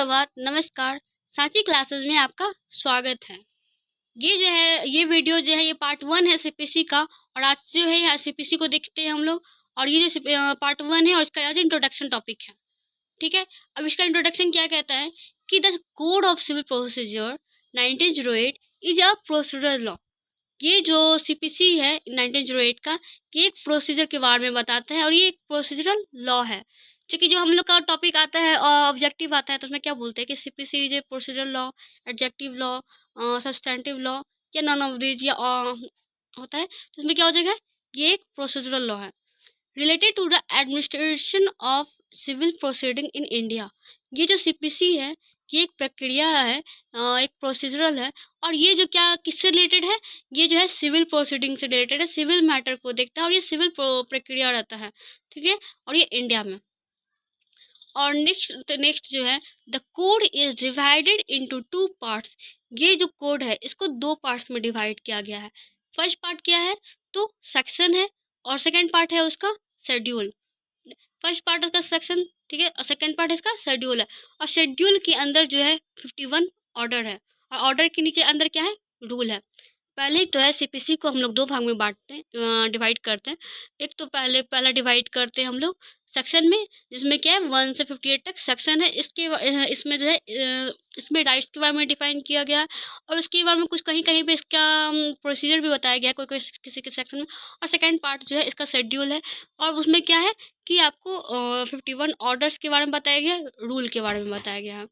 सुप्रभात, नमस्कार। सांची क्लासेस में आपका स्वागत है। ये वीडियो जो है ये पार्ट 1 है सीपीसी का और आज जो है यहाँ सीपीसी को देखते हैं हम लोग। और ये जो पार्ट 1 है और इसका आज इंट्रोडक्शन टॉपिक है। ठीक है, अब इसका इंट्रोडक्शन क्या कहता है कि the code of civil procedure 1908 is a procedural law. ये जो सीपीसी है 1908 का, ये एक प्रोसीजर के बारे में बताता है और ये एक प्रोसीजरल लॉ है। क्योंकि जो हम लोग का टॉपिक आता है ऑब्जेक्टिव आता है तो उसमें क्या बोलते हैं कि CPC is a procedural law, adjective law, substantive law या नॉन ऑफ दीज या होता है तो उसमें क्या हो जाएगा, ये एक प्रोसीजरल लॉ है related to the administration of civil proceeding in India. ये जो सीपीसी है ये एक प्रक्रिया है, एक प्रोसीजरल है। और ये जो क्या किससे रिलेटेड है, ये जो है सिविल प्रोसीडिंग से रिलेटेड है, सिविल मैटर को देखता है और ये सिविल प्रक्रिया रहता है। ठीक है, और ये इंडिया में। और नेक्स्ट जो है the code is divided into 2 parts. ये जो कोड है इसको 2 पार्ट्स में डिवाइड किया गया है। फर्स्ट पार्ट क्या है तो सेक्शन है और सेकंड पार्ट है उसका शेड्यूल। फर्स्ट पार्ट उसका सेक्शन, ठीक है, और सेकंड पार्ट इसका शेड्यूल है। और शेड्यूल के अंदर जो है 51 ऑर्डर है और ऑर्डर के नीचे अंदर क्या है, रूल है। पहले तो है सीपीसी को हम लोग 2 भाग में बांटते हैं, डिवाइड करते हैं। एक तो पहला डिवाइड करते हैं हम लोग सेक्शन में, जिसमें क्या है 1 से 58 तक सेक्शन है। इसमें जो है इसमें राइट्स के बारे में डिफाइन किया गया है और उसके बारे में कुछ कहीं कहीं पे इसका प्रोसीजर भी बताया गया है कोई कोई किसी के सेक्शन में। और सेकेंड पार्ट जो है इसका शेड्यूल है और उसमें क्या है कि आपको 51 ऑर्डर्स के बारे में बताया गया, रूल के बारे में बताया गया है।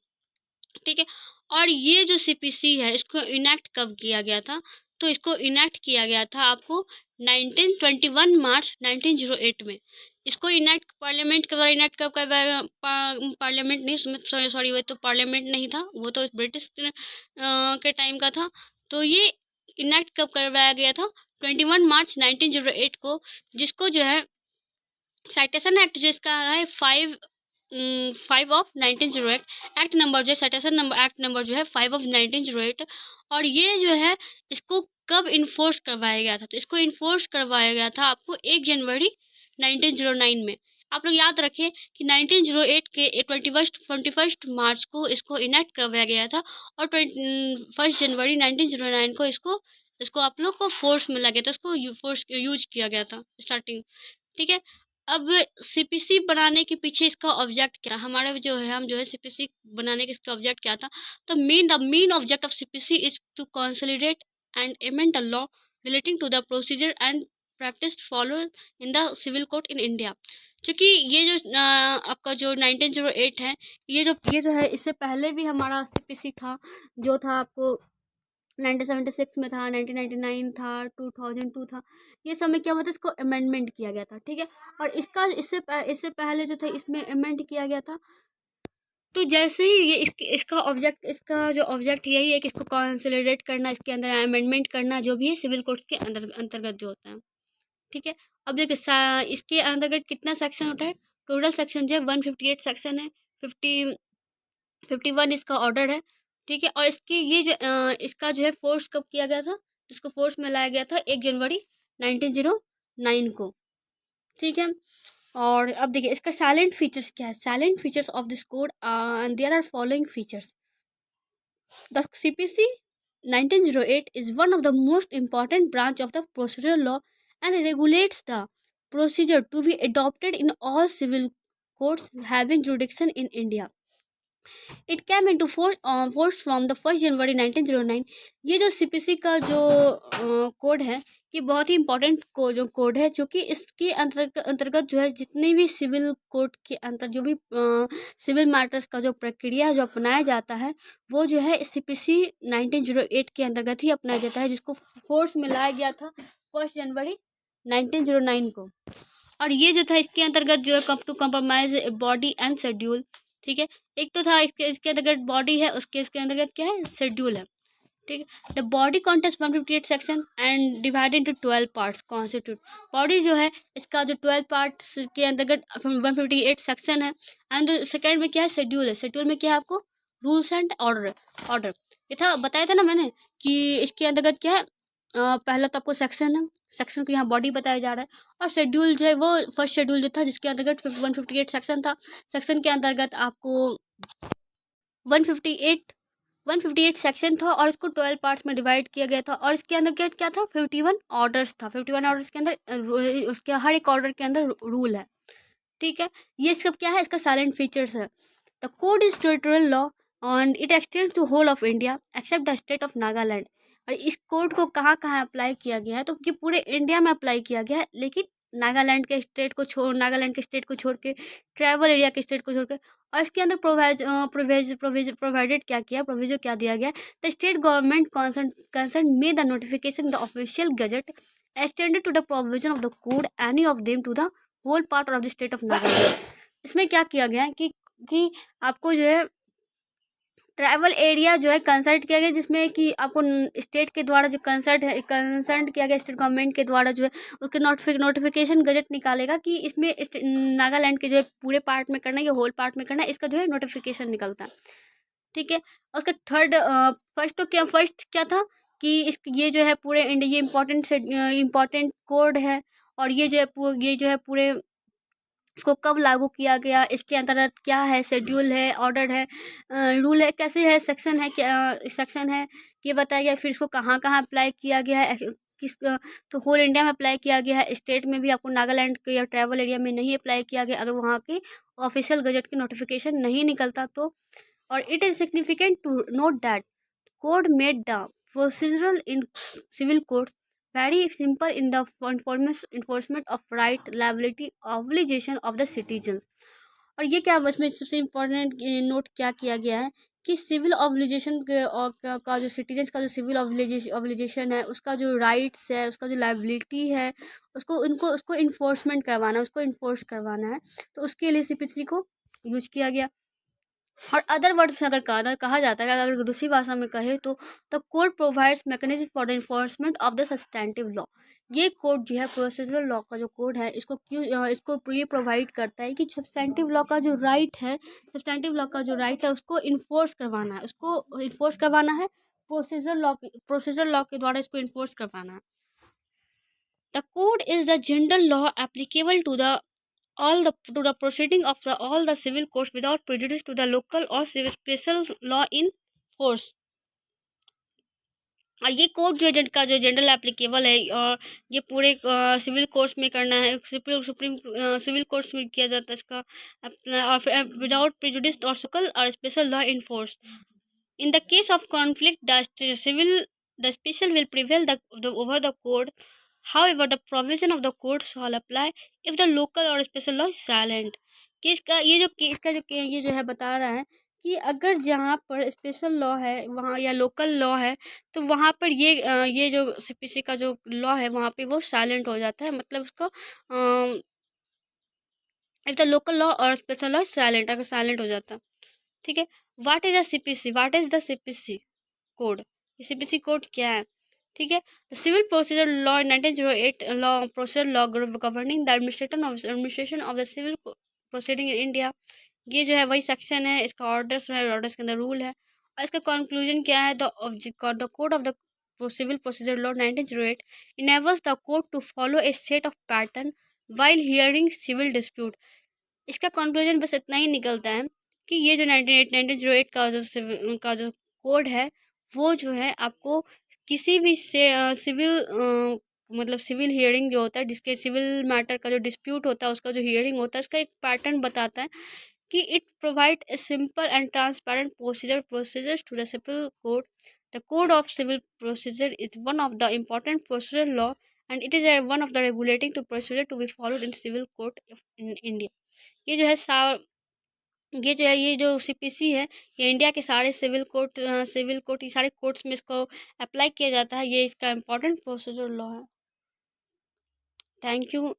ठीक है, और ये जो सीपीसी है इसको इनेक्ट कब किया गया था, तो इसको इनेक्ट किया गया था आपको 1921 मार्च 1908 में। इसको इनेक्ट पार्लियामेंट के द्वारा इनेक्ट कब करवाया, पार्लियामेंट नहीं, उसमें सॉरी वो तो पार्लियामेंट नहीं था, वो तो ब्रिटिश के टाइम का था। तो ये इनेक्ट कब करवाया गया था 21 मार्च 1908 को, जिसको जो है साइटेशन एक्ट जो इसका है 5 ऑफ 1908 एक्ट नंबर जो साइटेशन नंबर एक्ट नंबर जो है 5 ऑफ 1908। और ये जो है इसको कब इन्फोर्स करवाया गया था, तो इसको इन्फोर्स करवाया गया था आपको 1 जनवरी 1909 में। आप लोग याद रखें कि 1908 के 21 मार्च को इसको इनेक्ट करवाया गया था और 1 जनवरी 1909 को इसको इसको आप लोग को फोर्स में लगा था, इसको फोर्स यूज किया गया था स्टार्टिंग। ठीक है, अब सीपीसी बनाने के पीछे इसका ऑब्जेक्ट क्या, हमारा जो है हम जो है सीपीसी बनाने के इसका ऑब्जेक्ट क्या था, तो main object of CPC is to consolidate and amend the law relating to the procedure and practice follow in the civil code in India. क्योंकि ये जो आपका जो 1908 है, ये जो है इससे पहले भी हमारा सीपीसी था, जो था आपको 1976 में था, 1999 था, 2002 था। ये सब में क्या हुआ था, इसको अमेंडमेंट किया गया था। ठीक है, और इससे पहले जो था इसमें अमेंड किया गया था। तो जैसे ही ये इसका जो ऑब्जेक्ट यही है कि इसको कंसोलिडेट करना, इसके अंदर अमेंडमेंट करना, जो भी है सिविल कोड्स के अंतर्गत जो होता है। ठीक है, अब देखिए इसके अंतर्गत कितना सेक्शन होता है, टोटल सेक्शन जो है 158 सेक्शन है, 51 इसका ऑर्डर है। ठीक है, और इसका जो है फोर्स कब किया गया था, इसको फोर्स में लाया गया था 1 जनवरी 1909 को। ठीक है, और अब देखिए इसका साइलेंट फीचर्स क्या है, salient features of this code and there are following features. The CPC 1908 is one of the most important branch of the procedural law and regulates the procedure to be adopted in all civil courts having jurisdiction in India. It came in to force from the 1 January 1909। ये जो CPC का जो code है ये बहुत ही important जो code है, जो कि इसके अंतर्गत जो है जितने भी सिविल कोड के अंतर जो भी सिविल मैटर्स का जो प्रक्रिया जो अपनाया जाता है वो जो है सीपीसी 1908 के अंतर्गत ही अपनाया जाता है, जिसको फोर्स में लाया गया था 1 जनवरी 1909 को। और ये जो था इसके अंतर्गत जो है come to compromise body and schedule. ठीक है, एक तो था इसके अंतर्गत बॉडी है, इसके अंतर्गत क्या है, शेड्यूल है। ठीक है, the body contest 158 section and divided into 12 parts constitute. Body जो है इसका जो 12 पार्ट्स के अंतर्गत 158 सेक्शन है। एंड सेकेंड में क्या है, शेड्यूल है। शेड्यूल में क्या है आपको रूल्स एंड ऑर्डर ये था, बताया था ना मैंने कि इसके अंतर्गत क्या है, पहला तो आपको सेक्शन है, सेक्शन को यहाँ बॉडी बताया जा रहा है। और शेड्यूल जो है वो फर्स्ट शेड्यूल जो था जिसके अंतर्गत 158 सेक्शन था। सेक्शन के अंतर्गत आपको 158 सेक्शन था और इसको 12 पार्ट्स में डिवाइड किया गया था। और इसके अंदर क्या क्या था, 51 ऑर्डर्स था। 51 ऑर्डर्स के अंदर उसके हर एक ऑर्डर के अंदर रूल है। ठीक है, ये सब क्या है, इसका साइलेंट फीचर्स है। The code is territorial law and it extends to whole of India except the state of Nagaland. और इस कोड को कहाँ कहाँ अप्लाई किया गया है, तो ये पूरे इंडिया में अप्लाई किया गया है, लेकिन नागालैंड के स्टेट को छोड़ के, ट्राइबल एरिया के स्टेट को छोड़ के। और इसके अंदर प्रोवाइडेड क्या किया, प्रोविजन क्या दिया गया, the state government concern may the notification the official gazette extended to the provision of the code any of them to the whole part of the state of Nagaland. इसमें क्या किया गया है कि आपको जो है ट्राइबल एरिया जो है कंसल्ट किया गया, जिसमें कि आपको स्टेट के द्वारा जो कंसल्ट किया गया, स्टेट गवर्नमेंट के द्वारा जो है उसके नोटिफिकेशन गजट निकालेगा कि इसमें नागालैंड के जो है पूरे पार्ट में करना है या होल पार्ट में करना है, इसका जो है नोटिफिकेशन निकलता है। ठीक है, उसका फर्स्ट क्या था कि ये जो है पूरे इंडिया, ये इम्पोर्टेंट कोड है। और ये जो है पूरे इसको कब लागू किया गया, इसके अंतर्गत क्या है, शेड्यूल है, ऑर्डर है, रूल है, कैसे है, सेक्शन है, क्या सेक्शन है, ये बताया गया। फिर इसको कहाँ कहाँ अप्लाई किया गया है, तो होल इंडिया में अप्लाई किया गया है, स्टेट में भी आपको नागालैंड के या ट्राइबल एरिया में नहीं अप्लाई किया गया अगर वहाँ की ऑफिशियल गजट की नोटिफिकेशन नहीं निकलता तो। और it is significant to note that code made the procedural in civil courts very simple in the enforcement of right, liability, obligation of the citizens। और ये क्या इसमें सबसे इम्पोर्टेंट नोट क्या किया गया है कि सिविल ऑब्लिगेशन का जो सिटीजन्स का जो सिविल ऑब्लिगेशन है, उसका जो राइट्स है, उसका जो लाइबिलिटी है, उसको इन्फोर्समेंट करवाना, उसको इन्फोर्स करवाना है, तो उसके लिए सीपीसी को यूज किया गया। और अदर वर्ड्स में अगर कहा जाता है, अगर दूसरी भाषा में कहे तो the code provides mechanism for the enforcement of the substantive law. ये कोड जो है प्रोसीजरल लॉ का जो कोड है, इसको ये प्रोवाइड करता है कि सब्सटेंटिव लॉ का जो राइट है, उसको इन्फोर्स करवाना है, प्रोसीजर लॉ के द्वारा इसको इन्फोर्स करवाना है। The code is the general law applicable to the proceeding of all the civil courts without prejudice to the local or special law in force। और ये कोड जो जिनका जो जनरल एप्लीकेबल है, और ये पूरे सिविल कोर्ट्स में करना है, सुप्रीम सिविल कोर्ट्स में किया जाता है इसका अपना, और विदाउट प्रेजुडिस और लोकल और special law in force. In the case of conflict, the special will prevail over the code. However, the provision of the code shall apply if the local or special law is silent। कि ये जो है बता रहा है कि अगर जहाँ पर स्पेशल लॉ है वहाँ या लोकल लॉ है, तो वहाँ पर ये जो सीपीसी का जो लॉ है वहाँ पे वो साइलेंट हो जाता है, मतलब उसको इफ द लोकल लॉ और स्पेशल लॉ साइलेंट, अगर साइलेंट हो जाता। ठीक है, what is the CPC, code. CPC code क्या है, ठीक है। Civil procedure law 1908 law, procedure law governing the administration of the civil proceeding in India. ये जो है वही सेक्शन है, इसका ऑर्डर्स है, ऑर्डर्स के अंदर रूल है। और इसका कंक्लूजन क्या है, the code of the civil procedure law 1908 enables the court to follow a set of pattern while hearing civil dispute। इसका कंक्लूजन बस इतना ही निकलता है कि ये जो 1908 का जो कोड है, वो जो है आपको किसी भी से सिविल मतलब सिविल हियरिंग जो होता है, जिसके सिविल मैटर का जो डिस्प्यूट होता है, उसका जो हियरिंग होता है, उसका एक पैटर्न बताता है कि it provide a simple and transparent procedures to the civil code. The code of civil procedure is one of the important procedure law and it is one of the regulating to procedure to be followed in civil court in India. ये जो है ये जो CPC है, ये India के सारे civil court ये सारे कोर्ट्स में इसको अप्लाई किया जाता है। ये इसका इम्पोर्टेंट प्रोसीजर लॉ है। Thank you.